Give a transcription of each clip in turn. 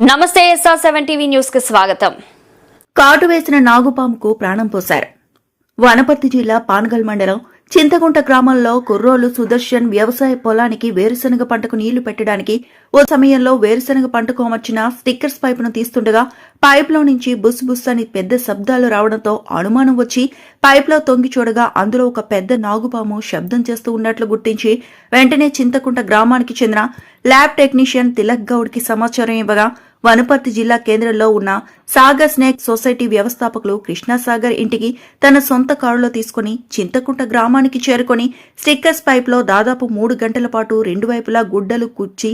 నమస్తే SR7 TV news కి స్వాగతం. కాటు వేసిన నాగుపాముకు ప్రాణం పోశారు. వనపర్తి జిల్లా పానగల్ మండలం చింతగుంట గ్రామంలో కుర్రోలు సుదర్శన్ వ్యవసాయ పొలానికి వేరుశనగ పంటకు నీళ్లు పెట్టడానికి ఓ సమయంలో వేరుశనగ పంటకు అమర్చిన స్టిక్కర్స్ పైపును తీస్తుండగా పైప్లో నుంచి బుస్ బుస్ అని పెద్ద శబ్దాలు రావడంతో అనుమానం వచ్చి పైప్లో తొంగి చూడగా అందులో ఒక పెద్ద నాగుపాము శబ్దం చేస్తూ ఉన్నట్లు గుర్తించి వెంటనే చింతకుంట గ్రామానికి చెందిన ల్యాబ్ టెక్నీషియన్ తిలక్ గౌడ్కి సమాచారం ఇవ్వగా వనపర్తి జిల్లా కేంద్రంలో ఉన్న సాగర్ స్నేక్ సొసైటీ వ్యవస్థాపకులు కృష్ణాసాగర్ ఇంటికి తన సొంత కారులో తీసుకుని చింతకుంట గ్రామానికి చేరుకుని స్టిక్కర్స్ పైప్లో దాదాపు 3 గంటల పాటు రెండు వైపులా గుడ్డలు కుచ్చి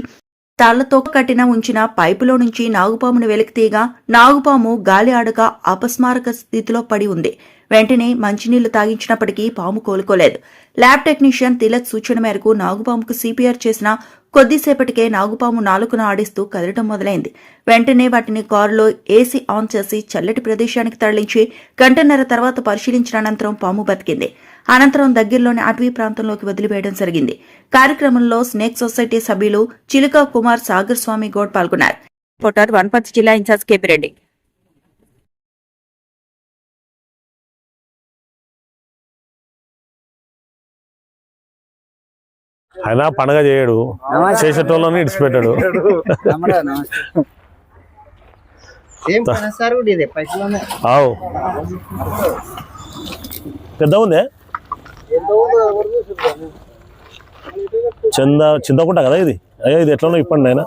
తాళ్లతో కట్టిన ఉంచిన పైపులో నుంచి నాగుపామును వెలికితీయగా నాగుపాము గాలి ఆడక అపస్మారక స్థితిలో పడి ఉంది. వెంటనే మంచినీళ్లు తాగించినప్పటికీ పాము కోలుకోలేదు. ల్యాబ్ టెక్నీషియన్ తిలక్ సూచన మేరకు నాగుపాముకు CPR చేసిన కొద్దిసేపటికే నాగుపాము నాలుకను ఆడిస్తూ కదలడం మొదలైంది. వెంటనే వాటిని కారులో AC ఆన్ చేసి చల్లటి ప్రదేశానికి తరలించి గంటన్నర తర్వాత పరిశీలించిన అనంతరం పాము బతికింది. అనంతరం దగ్గరలోని అటవీ ప్రాంతంలోకి వదిలివేయడం జరిగింది. కార్యక్రమంలో స్నేక్ సొసైటీ సభ్యులు చిలుక కుమార్ సాగర్ స్వామి గౌడ్ పాల్గొన్నారు. రిపోర్టర్ వనపర్తి జిల్లా ఇన్ఛార్జ్ KP రెడ్డి. ఆయన పండగ చేయడు, చేసేటోళ్ళని ఇడిచిపెట్టాడు. అవు పెద్ద ఉందే చింతకుంటా కదా ఇది. అయ్యా ఇది ఎట్లనో ఇప్పండి ఆయన.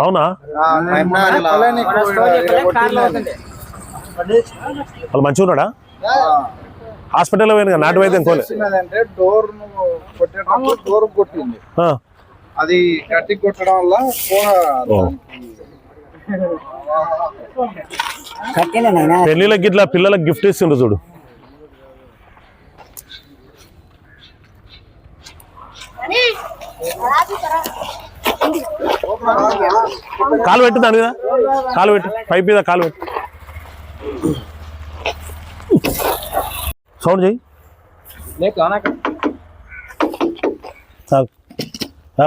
అవునా వాళ్ళు మంచిగా ఉన్నాడా? హాస్పిటల్లో పోయిన నాటు వైద్యం డోర్ కొట్టింది, అది గట్టి కొట్టడం వల్ల పెళ్లిళ్ళకి ఇట్లా పిల్లలకు గిఫ్ట్ ఇస్తుండ్రు చూడు. కాలు పెట్టు దాని మీద, కాలు పెట్టు పైప్ మీద కాలు పెట్టు. సౌండ్ చెయ్యి.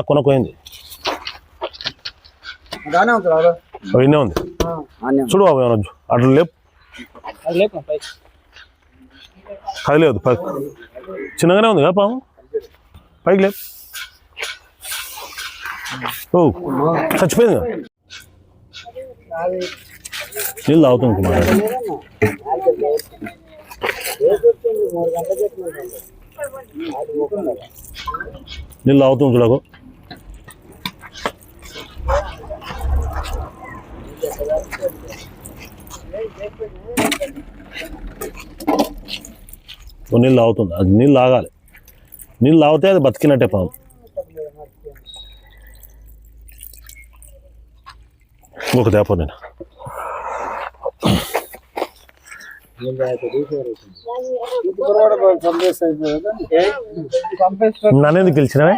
కొనపోయింది ఇన్నే ఉంది చూడు బాబు. ఏమన్నా అట్లా లేపు, కదిలేదు. చిన్నగానే ఉంది కదా పాము, పైకి లేపు. ఓ చచ్చిపోయింది కదా. నీళ్ళు తాగుతుంది నీళ్ళు తాగుతుంది చూడకు. నీళ్ళు తాగుతుంది, అది నీళ్ళు తాగాలి. నీళ్ళు తాగితే అది బతికినట్టే పాము. ఒక దేపో నేను నన్నేందుకు గెలిచినవే?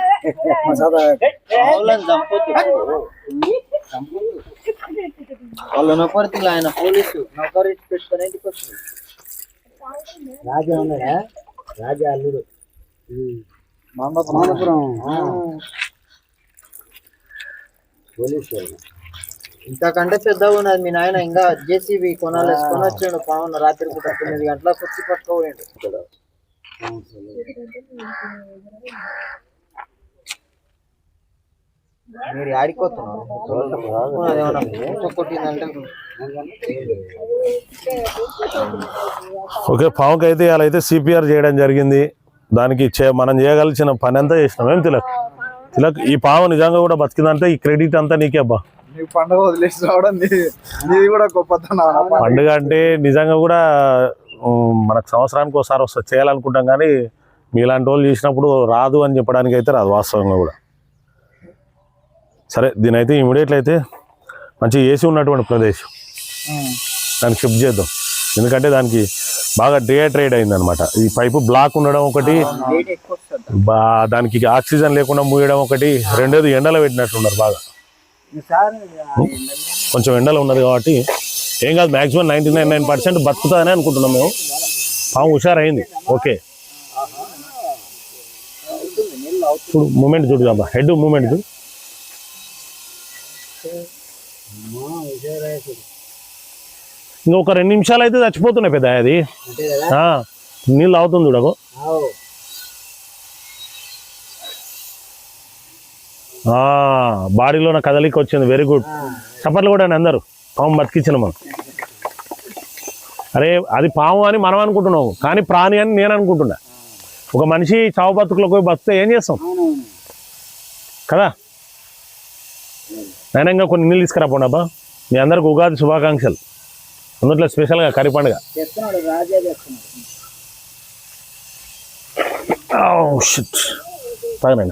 వాళ్ళు నొప్పర్తిలో ఆయన పోలీసు నౌకరీ పెట్టుకుని ఇంటికి వస్తుంది. రాజా ఉన్నాడా? రాజా అల్లుడు మామపురం పోలీసు. ఇంతకంటే పెద్దగా ఉన్నది మీ నాయన. ఇంకా JCB కొనాలి వేసుకొని వచ్చాడు. పావున రాత్రి పూట 9 గంటలకు వచ్చి పట్టుకోపోయాడు. మీరు ఆడిపోతున్నారు కొట్టిందంటే. ఓకే, పావుకి అయితే అలా అయితే CPR చేయడం జరిగింది. దానికి మనం చేయగలిసిన పని అంతా చేసినాం. ఏం తిలక్ ఈ పావు నిజంగా కూడా బతికిందంటే ఈ క్రెడిట్ అంతా నీకే అబ్బా. పండుగ వదిలేసి రావడం ఇది కూడా గొప్పతనం. పండుగ అంటే నిజంగా కూడా మనకు సంవత్సరానికి ఒకసారి వస్తుంది చేయాలనుకుంటాం, కానీ మీలాంటి వాళ్ళు చేసినప్పుడు రాదు అని చెప్పడానికి అయితే రాదు వాస్తవంగా కూడా. సరే, దీని అయితే ఇమీడియట్లీ అయితే మంచి AC ఉన్నటువంటి ప్రదేశం దానికి షిఫ్ట్ చేద్దాం. ఎందుకంటే దానికి బాగా డిహైడ్రేట్ అయింది అనమాట. ఈ పైపు బ్లాక్ ఉండడం ఒకటి, దానికి ఆక్సిజన్ లేకుండా మూయడం ఒకటి, రెండోది ఎండలో పెట్టినట్టున్నారు బాగా. కొంచెం ఎండలో ఉన్నది కాబట్టి ఏం కాదు. మ్యాక్సిమం 99% బతుకుతుందని అనుకుంటున్నాం మేము. పాము హుషారైంది. ఓకే, చూడు మూమెంట్ చూడు అబ్బా హెడ్ మూమెంట్ చూడు ఇంకొక 2 నిమిషాలు అయితే చచ్చిపోతున్నాయి పెద్ద అది నీళ్ళు అవుతుంది చూడకు బాడీలో నా కదలిక వచ్చింది వెరీ గుడ్ చప్పట్లు కూడా అందరు పాము బతికించిన మనం అరే అది పాము అని మనం అనుకుంటున్నాము కానీ ప్రాణి అని నేను అనుకుంటున్నా ఒక మనిషి చావు బతుకులకు పోయి బతికితే ఏం చేస్తాం కదా నేనంగా కొన్ని నీళ్ళు తీసుకురాపోండి అబ్బా మీ అందరికి ఉగాది శుభాకాంక్షలు అందుట్లో స్పెషల్గా కర్రీ పండుగ తాగనండి